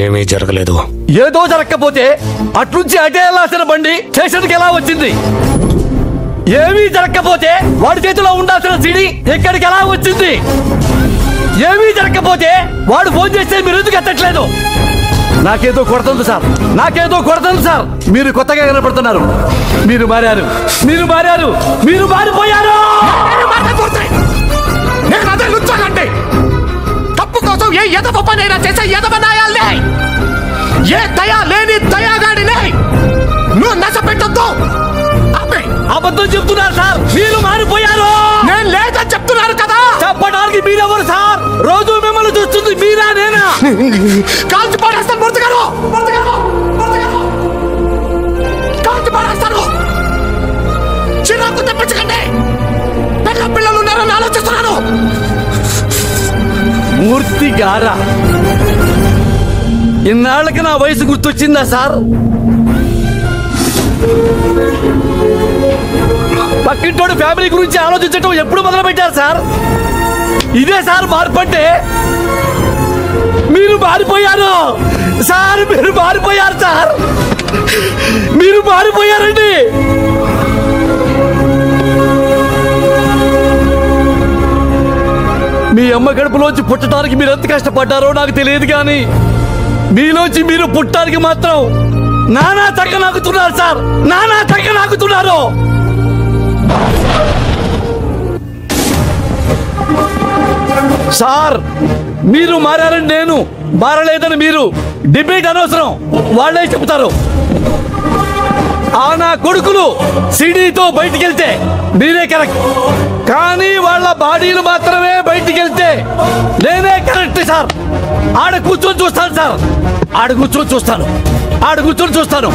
ఏమీ జరగలేదు. ఏదో జరగకపోతే అట్నుంచి అటే వెళ్ళాల్సిన బండి స్టేషన్కి ఎలా వచ్చింది? ఏమీ జరగకపోతే వాడి చేతిలో ఉండాల్సిన సిడి ఎక్కడికి ఎలా వచ్చింది? ఏమీ జరగకపోతే వాడు ఫోన్ చేస్తే మీరు ఎందుకు ఎత్తట్లేదు? నాకేదో కొడుతుంది సార్, నాకేదో కొడుతుంది సార్. మీరు కొత్తగా కనపడుతున్నారు. మీరు మారారు, మీరు మారారు, మీరు మారిపోయారు. తప్పు కోసం ఏ ఎదవ పనైనా చేసే ఎదవనాయాలనే, ఏ దయా లేని దయాగాడినే నువ్వు నశ పెట్టొద్దు. అబద్ధం చెప్తున్నారు సార్, మీరు మారిపోయారు. నేను లేదని చెప్తున్నాను కదా. చెప్పడానికి మీరెవరు సార్? రోజు మిమ్మల్ని చూస్తుంది మీరా నేనా? కాల్చి పాడేస్తాను మూర్తి గారు, కాల్చి పాడేస్తాను. చిరాకు తెప్పించకండి. పిల్లలు ఉన్నారని ఆలోచిస్తున్నాను. మూర్తి గారా? ఇన్నాళ్ళకి నా వయసు గుర్తొచ్చిందా సార్? పక్కింటోడు ఫ్యామిలీ గురించి ఆలోచించటం ఎప్పుడు మొదలు పెట్టారు సార్? ఇదే సార్ మార్పు అంటే? మీరు మారిపోయారు సార్, మీరు మారిపోయారు సార్, మీరు మారిపోయారండి. మీ అమ్మ గడుపులోంచి పుట్టడానికి మీరు ఎంత కష్టపడ్డారో నాకు తెలియదు, కానీ మీలోంచి మీరు పుట్టడానికి మాత్రం నానా తగ్గ నాకుతున్నారు సార్, నానా తగ్గ నాకుతున్నారు. సార్ మీరు మారారని నేను, మారలేదని మీరు. డిబేట్ అనవసరం, వాళ్ళే చెప్తారు. ఆ నా కొడుకులు సిడీతో బయటికి వెళ్తే మీరే కరెక్ట్, కానీ వాళ్ళ బాడీలు మాత్రమే బయటికి వెళ్తే నేనే కరెక్ట్ సార్. ఆడ కూర్చొని చూస్తాను సార్, ఆడ కూర్చొని చూస్తాను, ఆడ కూర్చొని చూస్తాను.